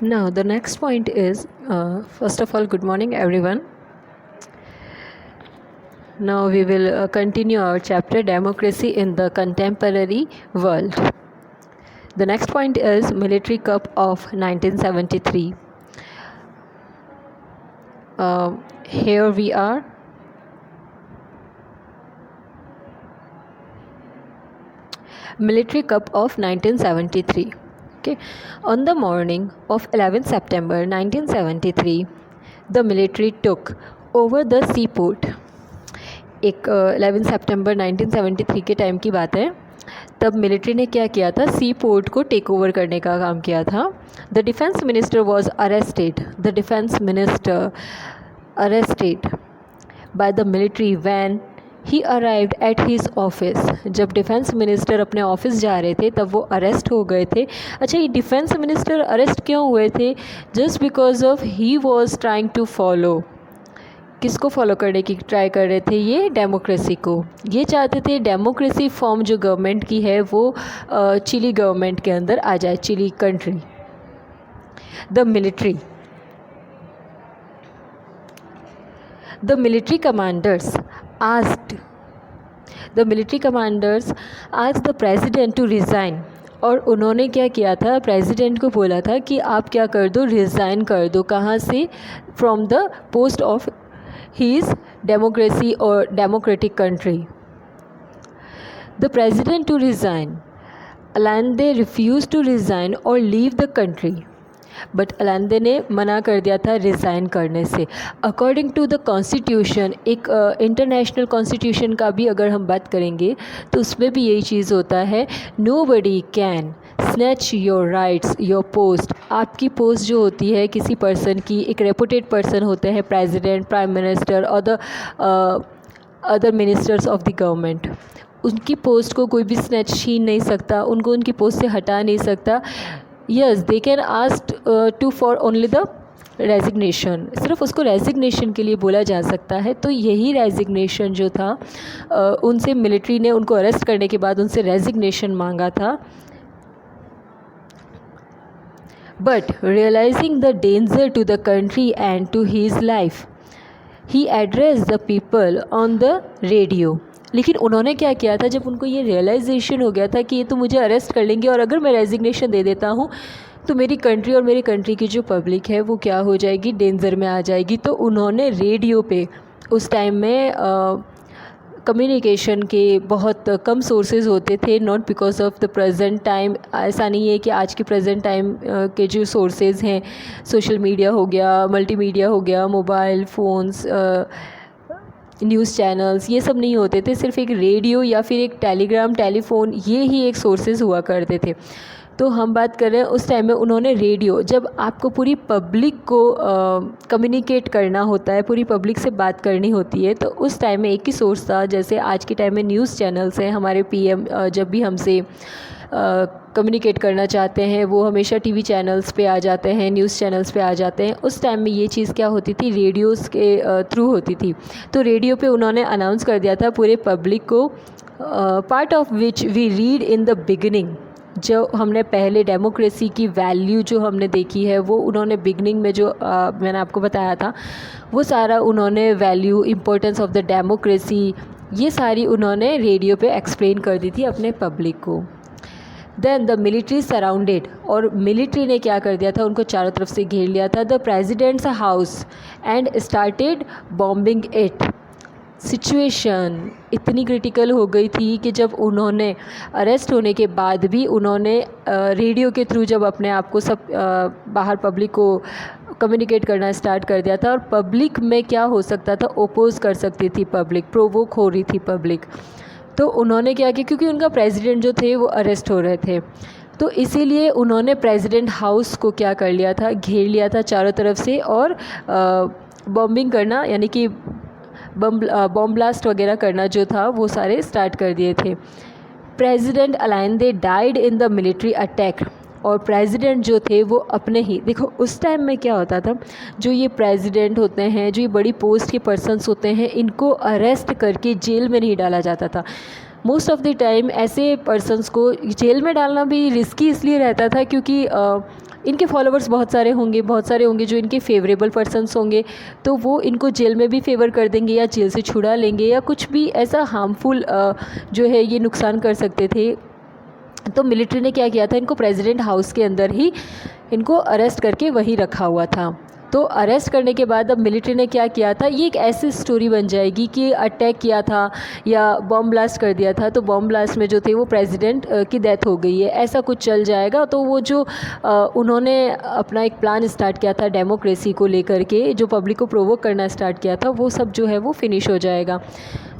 Now, the next point is first of all, good morning, everyone. Now, we will continue our chapter Democracy in the Contemporary World. The next point is Military Coup of 1973. Here we are. Military Coup of 1973. Okay. On the morning of 11th September 1973, the military took over the seaport. एक 11 September 1973 के time की बात है. तब military ने क्या किया था, सी पोर्ट को टेक ओवर करने का काम किया था. The defence minister was arrested by the military when he arrived at his office. जब डिफेंस मिनिस्टर अपने ऑफिस जा रहे थे तब वो अरेस्ट हो गए थे. अच्छा, ये डिफेंस मिनिस्टर अरेस्ट क्यों हुए थे? Just because of he was trying to follow. किसको फॉलो करने की ट्राई कर रहे थे? ये डेमोक्रेसी को. ये चाहते थे डेमोक्रेसी फॉर्म जो गवर्नमेंट की है वो चिली गवर्नमेंट के अंदर आ जाए, Chile country. The military commanders asked the president to resign. और उन्होंने क्या किया था, प्रेसिडेंट को बोला था कि आप क्या कर दो, रिज़ाइन कर दो. कहाँ से? From the post of his democracy or democratic country. The president to resign. Allende refused to resign or leave the country. But Allende ने मना कर दिया था रिज़ाइन करने से. अकॉर्डिंग टू द कॉन्स्टिट्यूशन, एक इंटरनेशनल कॉन्स्टिट्यूशन का भी अगर हम बात करेंगे तो उसमें भी यही चीज़ होता है, nobody can snatch your rights your post. आपकी पोस्ट जो होती है किसी पर्सन की, एक रेपुटेड पर्सन होते हैं प्रेसिडेंट, प्राइम मिनिस्टर और the other ministers of the government, उनकी पोस्ट को कोई भी स्नैच छीन नहीं सकता, उनको उनकी पोस्ट से हटा नहीं सकता. Yes, they can ask to for only the resignation. सिर्फ उसको रेजिग्नेशन के लिए बोला जा सकता है. तो यही रेजिग्नेशन जो था, उनसे मिलिट्री ने उनको अरेस्ट करने के बाद उनसे रेजिग्नेशन मांगा था. But realising the danger to the country and to his life, he address the people on the radio. लेकिन उन्होंने क्या किया था, जब उनको ये रियलाइजेशन हो गया था कि ये तो मुझे अरेस्ट कर लेंगे और अगर मैं रेजिग्नेशन दे देता हूँ तो मेरी कंट्री और मेरी कंट्री की जो पब्लिक है वो क्या हो जाएगी, डेंजर में आ जाएगी. तो उन्होंने रेडियो पे, उस टाइम में कम्युनिकेशन के बहुत कम सोर्सेज होते थे, not because of the present time. ऐसा नहीं है कि आज के प्रेजेंट टाइम के जो सोर्सेज हैं, सोशल मीडिया हो गया, मल्टीमीडिया हो गया, मोबाइल फ़ोन्स, न्यूज़ चैनल्स, ये सब नहीं होते थे. सिर्फ एक रेडियो या फिर एक टेलीग्राम, टेलीफोन, ये ही एक सोर्सेज हुआ करते थे. तो हम बात कर रहे हैं उस टाइम में उन्होंने रेडियो, जब आपको पूरी पब्लिक को कम्युनिकेट करना होता है, पूरी पब्लिक से बात करनी होती है, तो उस टाइम में एक ही सोर्स था. जैसे आज के टाइम में न्यूज़ चैनल्स हैं, हमारे पीएम जब भी हमसे कम्युनिकेट करना चाहते हैं वो हमेशा टीवी चैनल्स पे आ जाते हैं, न्यूज़ चैनल्स पे आ जाते हैं. उस टाइम में ये चीज़ क्या होती थी, रेडियोज़ के थ्रू होती थी. तो रेडियो पे उन्होंने अनाउंस कर दिया था पूरे पब्लिक को, part of which we read in the beginning. जो हमने पहले डेमोक्रेसी की वैल्यू जो हमने देखी है वो उन्होंने बिगनिंग में जो मैंने आपको बताया था, वो सारा उन्होंने value, importance of the democracy, ये सारी उन्होंने रेडियो पे एक्सप्लेन कर दी थी अपने पब्लिक को. देन द मिलिट्री सराउंडेड, और मिलिट्री ने क्या कर दिया था, उनको चारों तरफ से घेर लिया था, the president's house and started bombing it. Situation इतनी क्रिटिकल हो गई थी कि जब उन्होंने अरेस्ट होने के बाद भी उन्होंने रेडियो के थ्रू जब अपने आप को सब बाहर पब्लिक को कम्युनिकेट करना स्टार्ट कर दिया था, और पब्लिक में क्या हो सकता था, ओपोज कर सकती थी पब्लिक, प्रोवोक हो रही थी पब्लिक. तो उन्होंने क्या किया, क्योंकि उनका प्रेसिडेंट जो थे वो अरेस्ट हो रहे थे, तो इसीलिए उन्होंने प्रेसिडेंट हाउस को क्या कर लिया था, घेर लिया था चारों तरफ से, और बॉम्बिंग करना यानी कि बॉम्ब ब्लास्ट वगैरह करना जो था वो सारे स्टार्ट कर दिए थे. President Allende died in the military attack. और प्रेसिडेंट जो थे वो अपने ही, देखो उस टाइम में क्या होता था, जो ये प्रेसिडेंट होते हैं, जो ये बड़ी पोस्ट के पर्सन्स होते हैं, इनको अरेस्ट करके जेल में नहीं डाला जाता था. मोस्ट ऑफ द टाइम ऐसे पर्सन्स को जेल में डालना भी रिस्की इसलिए रहता था क्योंकि इनके फॉलोवर्स बहुत सारे होंगे जो इनके फेवरेबल पर्सन्स होंगे, तो वो इनको जेल में भी फेवर कर देंगे या जेल से छुड़ा लेंगे या कुछ भी ऐसा हार्मफुल जो है ये नुकसान कर सकते थे। तो मिलिट्री ने क्या किया था, इनको प्रेसिडेंट हाउस के अंदर ही इनको अरेस्ट करके वहीं रखा हुआ था। तो अरेस्ट करने के बाद अब मिलिट्री ने क्या किया था, ये एक ऐसी स्टोरी बन जाएगी कि अटैक किया था या बॉम्ब ब्लास्ट कर दिया था, तो बॉम्ब ब्लास्ट में जो थे वो प्रेसिडेंट की डेथ हो गई है, ऐसा कुछ चल जाएगा। तो वो जो उन्होंने अपना एक प्लान स्टार्ट किया था डेमोक्रेसी को लेकर के, जो पब्लिक को प्रोवोक करना स्टार्ट किया था, वो सब जो है वो फिनिश हो जाएगा।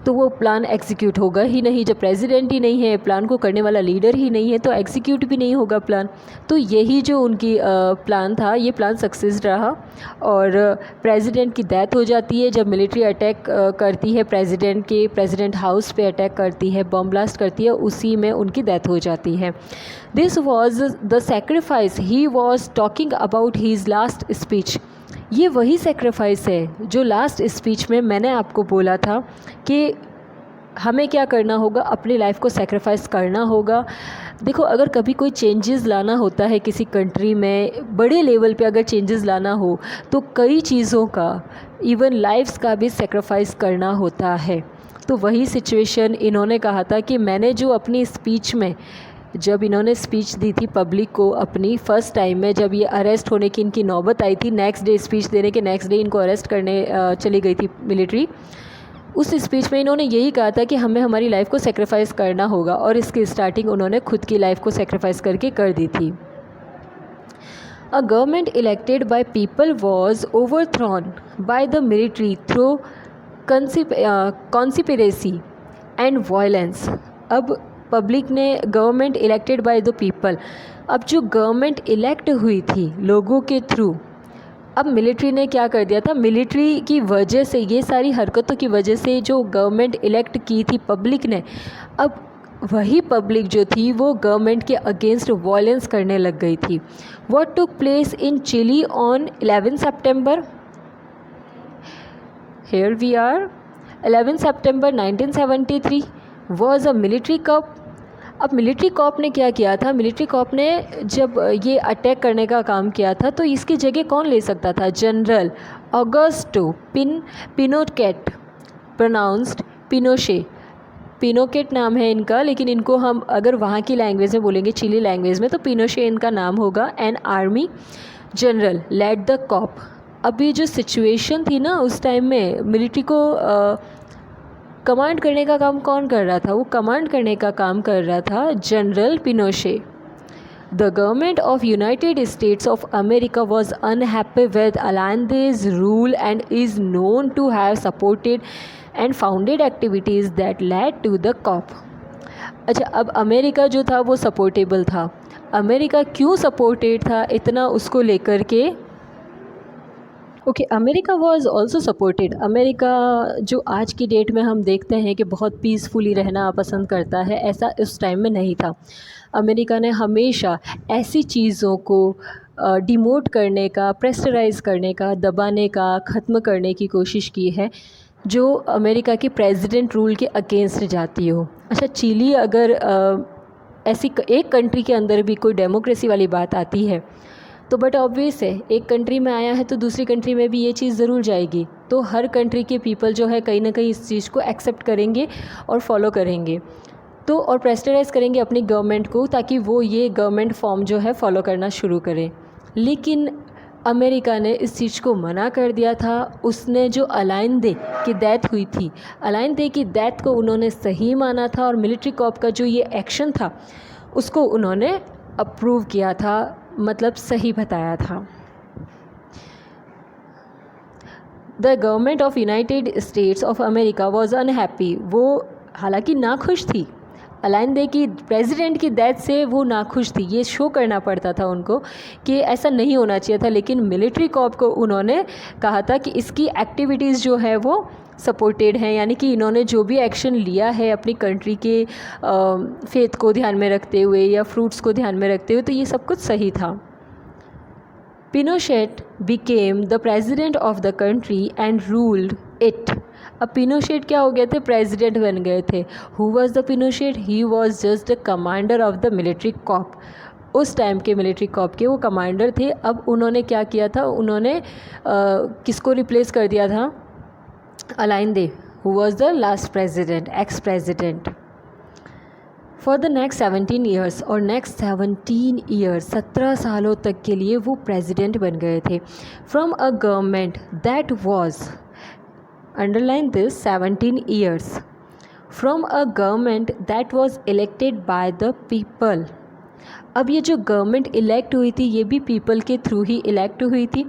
तो वो प्लान एग्जीक्यूट होगा ही नहीं, जब प्रेसिडेंट ही नहीं है, प्लान को करने वाला लीडर ही नहीं है, तो एग्जीक्यूट भी नहीं होगा प्लान। तो यही जो उनकी प्लान था, ये प्लान सक्सेस रहा और प्रेसिडेंट की डेथ हो जाती है जब मिलिट्री अटैक करती है प्रेसिडेंट हाउस पे अटैक करती है, बम ब्लास्ट करती है, उसी में उनकी डेथ हो जाती है। This was the sacrifice he was talking about his last speech. ये वही सेक्रीफाइस है जो लास्ट स्पीच में मैंने आपको बोला था कि हमें क्या करना होगा, अपनी लाइफ को सेक्रीफाइस करना होगा। देखो, अगर कभी कोई चेंजेस लाना होता है किसी कंट्री में, बड़े लेवल पे अगर चेंजेस लाना हो, तो कई चीज़ों का, इवन लाइफ्स का भी सेक्रीफाइस करना होता है। तो वही सिचुएशन इन्होंने कहा था कि मैंने जो अपनी स्पीच में, जब इन्होंने स्पीच दी थी पब्लिक को अपनी फ़र्स्ट टाइम में, जब ये अरेस्ट होने की इनकी नौबत आई थी, नेक्स्ट डे स्पीच देने के नेक्स्ट डे इनको अरेस्ट करने चली गई थी मिलिट्री, उस स्पीच में इन्होंने यही कहा था कि हमें हमारी लाइफ को सेक्रीफाइस करना होगा, और इसकी स्टार्टिंग उन्होंने खुद की लाइफ को सेक्रीफाइस करके कर दी थी। A government elected by people was overthrown by the military through conspiracy and violence. अब पब्लिक ने government elected by the people, अब जो गवर्नमेंट इलेक्ट हुई थी लोगों के थ्रू, अब मिलिट्री ने क्या कर दिया था, मिलिट्री की वजह से, ये सारी हरकतों की वजह से जो गवर्नमेंट इलेक्ट की थी पब्लिक ने, अब वही पब्लिक जो थी वो गवर्नमेंट के अगेंस्ट वायलेंस करने लग गई थी। What took place in Chile on 11 September, here we are, 11 September 1973 was a military coup. अब मिलिट्री कॉप ने क्या किया था, मिलिट्री कॉप ने जब ये अटैक करने का काम किया था, तो इसकी जगह कौन ले सकता था, जनरल ऑगस्टो पिनोकेट, प्रोनाउंस्ड पिनोशे, पिनोकेट नाम है इनका, लेकिन इनको हम अगर वहाँ की लैंग्वेज में बोलेंगे, चिली लैंग्वेज में, तो पिनोशे इनका नाम होगा। An army general led the coup. अभी जो सिचुएशन थी ना उस टाइम में, मिलिट्री को कमांड करने का काम कौन कर रहा था, वो कमांड करने का काम कर रहा था general Pinochet. The government of United States of America was unhappy with Allende's rule and is known to have supported and founded activities that led to the coup. अच्छा, अब अमेरिका जो था वो सपोर्टेबल था। अमेरिका क्यों supported था इतना, उसको लेकर के okay, America was also supported. America जो आज की डेट में हम देखते हैं कि बहुत पीसफुली रहना पसंद करता है, ऐसा उस टाइम में नहीं था। अमेरिका ने हमेशा ऐसी चीज़ों को डिमोट करने का, प्रेशराइज़ करने का, दबाने का, ख़त्म करने की कोशिश की है जो अमेरिका के प्रेसिडेंट रूल के अगेंस्ट जाती हो। अच्छा, चिली अगर ऐसी एक कंट्री के अंदर भी कोई डेमोक्रेसी वाली बात आती है तो बट ऑब्वियस है, एक कंट्री में आया है तो दूसरी कंट्री में भी ये चीज़ ज़रूर जाएगी, तो हर कंट्री के पीपल जो है कहीं ना कहीं इस चीज़ को एक्सेप्ट करेंगे और फॉलो करेंगे, तो और प्रेशराइज़ करेंगे अपनी गवर्नमेंट को ताकि वो ये गवर्नमेंट फॉर्म जो है फॉलो करना शुरू करें। लेकिन अमेरिका ने इस चीज़ को मना कर दिया था। उसने जो अलायंदे की डेथ हुई थी, अलायंदे की डेथ को उन्होंने सही माना था और मिलिट्री कॉप का जो ये एक्शन था उसको उन्होंने अप्रूव किया था, मतलब सही बताया था। The government of United States of America was unhappy, वो हालांकि नाखुश थी, अलायंदे की प्रेसिडेंट की डेथ से वो नाखुश थी, ये शो करना पड़ता था उनको कि ऐसा नहीं होना चाहिए था, लेकिन मिलिट्री कॉप को उन्होंने कहा था कि इसकी एक्टिविटीज़ जो है वो सपोर्टेड हैं, यानी कि इन्होंने जो भी एक्शन लिया है अपनी कंट्री के फेथ को ध्यान में रखते हुए या फ्रूट्स को ध्यान में रखते हुए, तो ये सब कुछ सही था। Pinochet became the president of the country and ruled it. अब पिनोशेट क्या हो गए थे, प्रेसिडेंट बन गए थे। Who was the Pinochet, he was just the commander of the military coup. उस टाइम के मिलिट्री कॉप के वो कमांडर थे। अब उन्होंने क्या किया था, उन्होंने किसको रिप्लेस कर दिया था, Allende, who was the last president, ex president. For the next 17 years, और नेक्स्ट 17 ईयर्स 17 सालों तक के लिए वो प्रेसिडेंट बन गए थे। From a government that was, underline this, 17 years, from a government that was elected by the people. अब ये जो गवर्नमेंट इलेक्ट हुई थी ये भी पीपल के थ्रू ही इलेक्ट हुई थी।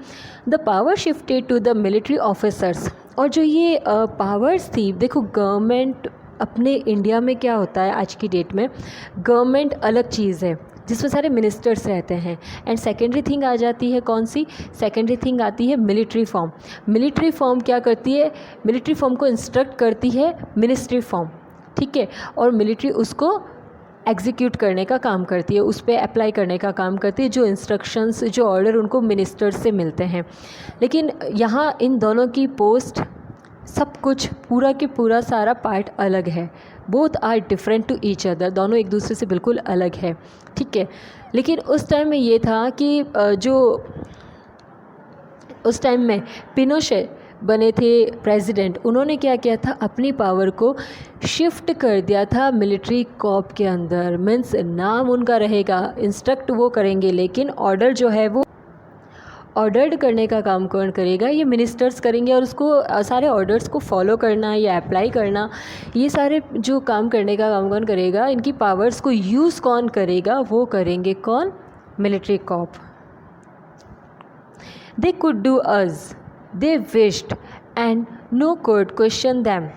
The power shifted to the military officers, और जो ये पावर्स थी, देखो गवर्नमेंट अपने इंडिया में क्या होता है आज की डेट में, गवर्नमेंट अलग चीज़ है जिसमें सारे मिनिस्टर्स रहते हैं, एंड सेकेंडरी थिंग आ जाती है कौन सी, सेकेंडरी थिंग आती है मिलिट्री फॉर्म। मिलिट्री फॉर्म क्या करती है, मिलिट्री फॉर्म को इंस्ट्रक्ट करती है मिनिस्ट्री फॉर्म, ठीक है, और मिलिट्री उसको एग्जीक्यूट करने का काम करती है, उस पर अप्लाई करने का काम करती है, जो इंस्ट्रक्शंस, जो ऑर्डर उनको मिनिस्टर्स से मिलते हैं। लेकिन यहाँ इन दोनों की पोस्ट, सब कुछ पूरा के पूरा सारा पार्ट अलग है। Both are different to each other, दोनों एक दूसरे से बिल्कुल अलग है, ठीक है। लेकिन उस टाइम में ये था कि जो उस टाइम में पिनोशे बने थे प्रेसिडेंट, उन्होंने क्या किया था, अपनी पावर को शिफ्ट कर दिया था मिलिट्री कॉप के अंदर। मीन्स नाम उनका रहेगा, इंस्ट्रक्ट वो करेंगे, लेकिन ऑर्डर जो है वो ऑर्डर्ड करने का काम कौन करेगा, ये मिनिस्टर्स करेंगे, और उसको सारे ऑर्डर्स को फॉलो करना या अप्लाई करना, ये सारे जो काम करने का काम कौन करेगा, इनकी पावर्स को यूज़ कौन करेगा, वो करेंगे कौन, military coup. They could do as, they wished and no could question them.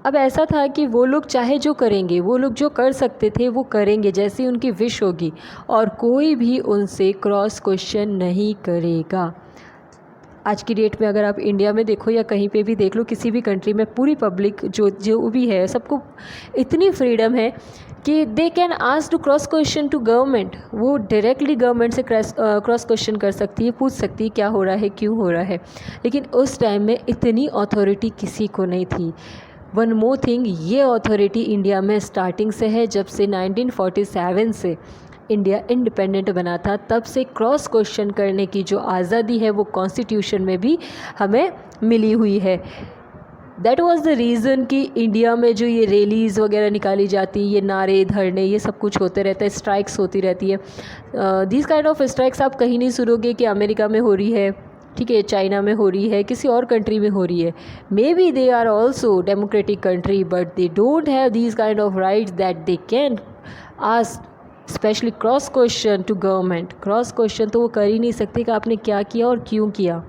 अब ऐसा था कि वो लोग चाहे जो करेंगे, वो लोग जो कर सकते थे वो करेंगे जैसी उनकी विश होगी, और कोई भी उनसे क्रॉस क्वेश्चन नहीं करेगा। आज की डेट में अगर आप इंडिया में देखो या कहीं पे भी देख लो, किसी भी कंट्री में पूरी पब्लिक जो भी है, सबको इतनी फ्रीडम है कि they can ask to cross question to government. वो डायरेक्टली गवर्नमेंट से क्रॉस क्वेश्चन कर सकती है, पूछ सकती है क्या हो रहा है, क्यों हो रहा है। लेकिन उस टाइम में इतनी अथॉरिटी किसी को नहीं थी। वन मोर थिंग, ये अथॉरिटी इंडिया में स्टार्टिंग से है, जब से 1947 से इंडिया इंडिपेंडेंट बना था, तब से क्रॉस क्वेश्चन करने की जो आज़ादी है वो कॉन्स्टिट्यूशन में भी हमें मिली हुई है। दैट वाज द रीज़न कि इंडिया में जो ये रैलीज़ वगैरह निकाली जाती, ये नारे धरने, ये सब कुछ होते रहता है, स्ट्राइक्स होती रहती है। दिस काइंड ऑफ स्ट्राइक्स आप कहीं नहीं सुनोगे कि अमेरिका में हो रही है, ठीक है, चाइना में हो रही है, किसी और कंट्री में हो रही है। May be they are also democratic country, but they don't have these kind of rights that they can ask specially cross question to government. Cross question तो वो कर ही नहीं सकते कि आपने क्या किया और क्यों किया।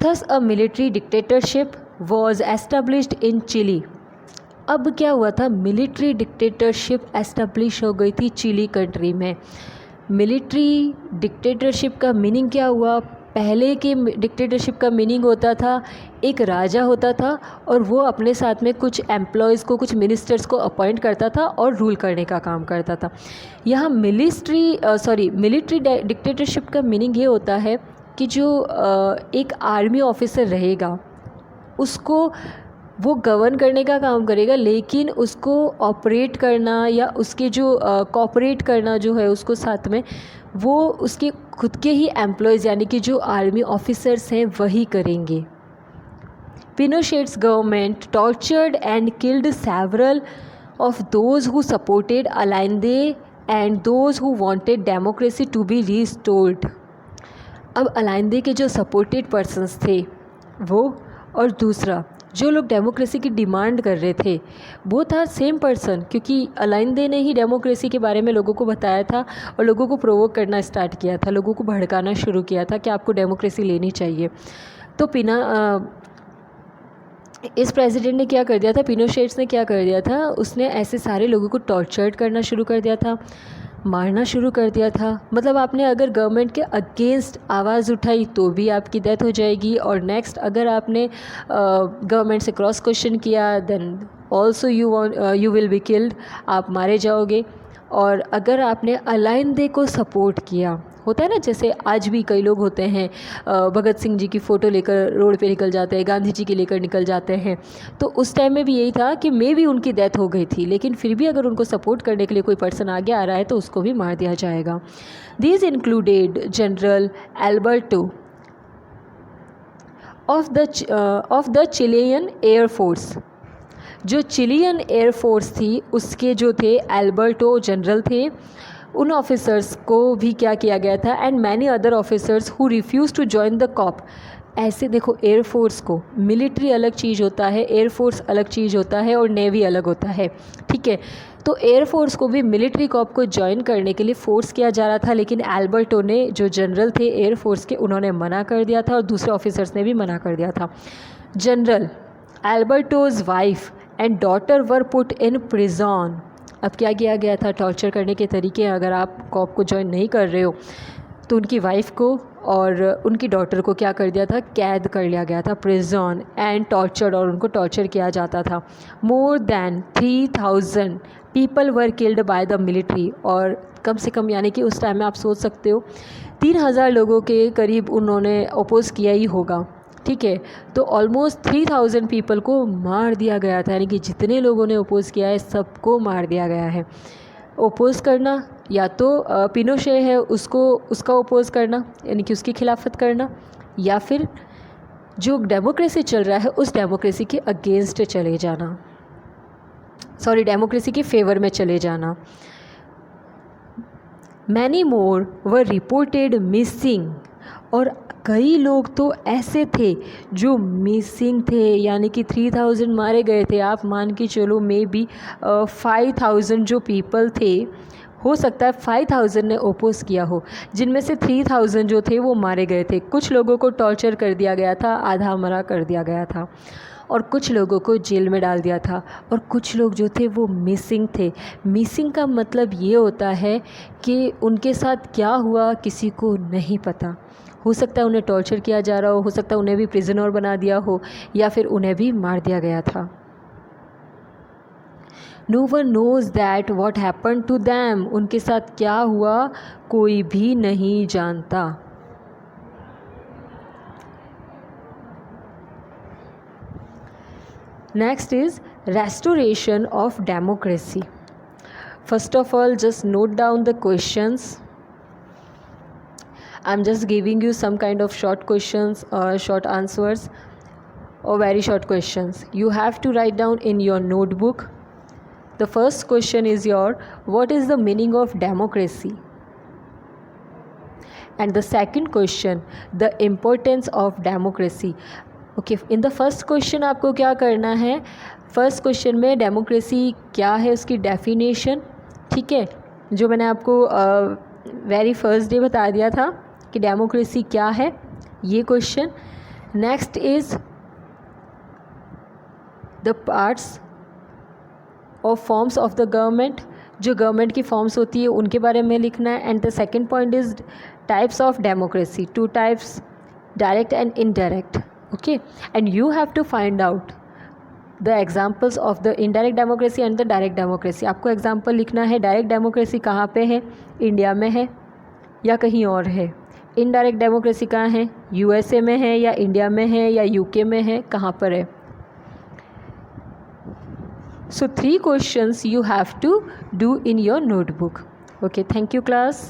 Thus a military dictatorship was established in Chile. अब क्या हुआ था, मिलिट्री डिक्टेटरशिप एस्टेब्लिश हो गई थी चिली कंट्री में। मिलिट्री डिक्टेटरशिप का मीनिंग क्या हुआ, पहले के डिक्टेटरशिप का मीनिंग होता था एक राजा होता था और वो अपने साथ में कुछ एम्प्लॉयज़ को, कुछ मिनिस्टर्स को अपॉइंट करता था और रूल करने का काम करता था। यहाँ मिलिट्री डिक्टेटरशिप का मीनिंग ये होता है कि जो एक आर्मी ऑफिसर रहेगा उसको वो गवर्न करने का काम करेगा, लेकिन उसको ऑपरेट करना या उसके जो कोऑपरेट करना जो है उसको साथ में, वो उसके खुद के ही एम्प्लॉयज़ यानी कि जो आर्मी ऑफिसर्स हैं वही करेंगे। Pinochet's government tortured and killed several of those who supported Allende and those who wanted democracy to be restored. अब अलाइंदे के जो सपोर्टेड पर्सन्स थे वो, और दूसरा जो लोग डेमोक्रेसी की डिमांड कर रहे थे, वो था सेम पर्सन, क्योंकि अलाइंदे ने ही डेमोक्रेसी के बारे में लोगों को बताया था और लोगों को प्रोवोक करना स्टार्ट किया था, लोगों को भड़काना शुरू किया था कि आपको डेमोक्रेसी लेनी चाहिए। तो इस प्रेसिडेंट ने क्या कर दिया था, पिनोशेट्स ने क्या कर दिया था, उसने ऐसे सारे लोगों को टॉर्चर्ड करना शुरू कर दिया था, मारना शुरू कर दिया था। मतलब आपने अगर गवर्नमेंट के अगेंस्ट आवाज़ उठाई तो भी आपकी डेथ हो जाएगी, और नेक्स्ट अगर आपने गवर्नमेंट से क्रॉस क्वेश्चन किया then also you will be killed, आप मारे जाओगे। और अगर आपने अलाइंदे को सपोर्ट किया, होता है ना, जैसे आज भी कई लोग होते हैं भगत सिंह जी की फ़ोटो लेकर रोड पे निकल जाते हैं, गांधी जी की लेकर निकल जाते हैं। तो उस टाइम में भी यही था कि मे भी उनकी डेथ हो गई थी, लेकिन फिर भी अगर उनको सपोर्ट करने के लिए कोई पर्सन आगे आ रहा है तो उसको भी मार दिया जाएगा। These included general Alberto of the Chilean air force. जो चिलियन एयरफोर्स थी उसके जो थे एल्बर्टो जनरल थे, उन ऑफिसर्स को भी क्या किया गया था, and many other officers who refuse to join the coup. ऐसे देखो, एयरफोर्स को, मिलिट्री अलग चीज़ होता है, एयरफोर्स अलग चीज़ होता है और नेवी अलग होता है, ठीक है। तो एयरफोर्स को भी मिलिट्री कॉप को ज्वाइन करने के लिए फोर्स किया जा रहा था, लेकिन एल्बर्टो ने, जो जनरल थे एयरफोर्स के, उन्होंने मना कर दिया था और दूसरे ऑफिसर्स ने भी मना कर दिया था। General Alberto's wife and daughter were put in prison. अब क्या किया गया था, टॉर्चर करने के तरीके, अगर आप कॉप को ज्वाइन नहीं कर रहे हो तो उनकी वाइफ को और उनकी डॉटर को क्या कर दिया था, कैद कर लिया गया था, प्रिजन, एंड टॉर्चर्ड, और उनको टॉर्चर किया जाता था। More than 3000 people were killed by the military. और कम से कम, यानी कि उस टाइम में आप सोच सकते हो 3000 लोगों के करीब उन्होंने अपोज़ किया ही होगा, ठीक है। तो ऑलमोस्ट 3000 पीपल को मार दिया गया था, यानी कि जितने लोगों ने अपोज़ किया है सबको मार दिया गया है। अपोज़ करना या तो पिनोशे है उसका अपोज़ करना, यानी कि उसकी खिलाफत करना, या फिर जो डेमोक्रेसी चल रहा है उस डेमोक्रेसी के अगेंस्ट चले जाना, सॉरी, डेमोक्रेसी के फेवर में चले जाना। मैनी मोर वर रिपोर्टेड मिसिंग। और कई लोग तो ऐसे थे जो मिसिंग थे, यानी कि 3000 मारे गए थे। आप मान के चलो मे बी 5000 जो पीपल थे, हो सकता है 5000 ने ओपोज़ किया हो, जिनमें से 3000 जो थे वो मारे गए थे। कुछ लोगों को टॉर्चर कर दिया गया था, आधा मरा कर दिया गया था, और कुछ लोगों को जेल में डाल दिया था, और कुछ लोग जो थे वो मिसिंग थे। मिसिंग का मतलब ये होता है कि उनके साथ क्या हुआ किसी को नहीं पता। हो सकता है उन्हें टॉर्चर किया जा रहा हो सकता है उन्हें भी प्रिजनर बना दिया हो, या फिर उन्हें भी मार दिया गया था। No one knows that what happen to them. उनके साथ क्या हुआ कोई भी नहीं जानता। Next is restoration of democracy. First of all, just note down the questions. I'm just giving you some kind of short questions or short answers or very short questions. You have to write down in your notebook. The first question is what is the meaning of democracy? And the second question, the importance of democracy. Okay, in the first question आपको क्या करना है, first question में democracy क्या है उसकी definition, ठीक है, जो मैंने आपको वेरी फर्स्ट डे बता दिया था कि डेमोक्रेसी क्या है, ये question. Next is the parts of forms of the government, जो गवर्नमेंट की फॉर्म्स होती है उनके बारे में लिखना है। And the second point is types of democracy, 2 types, direct and indirect. Okay, and you have to find out the examples of the indirect democracy and the direct democracy. आपको example लिखना है, डायरेक्ट डेमोक्रेसी कहाँ पे है, India में है या कहीं और है। इनडायरेक्ट डेमोक्रेसी कहाँ है, यूएसए में है या इंडिया में है या यूके में है, कहाँ पर है। So 3 questions you have to do in your notebook. Okay, thank you class.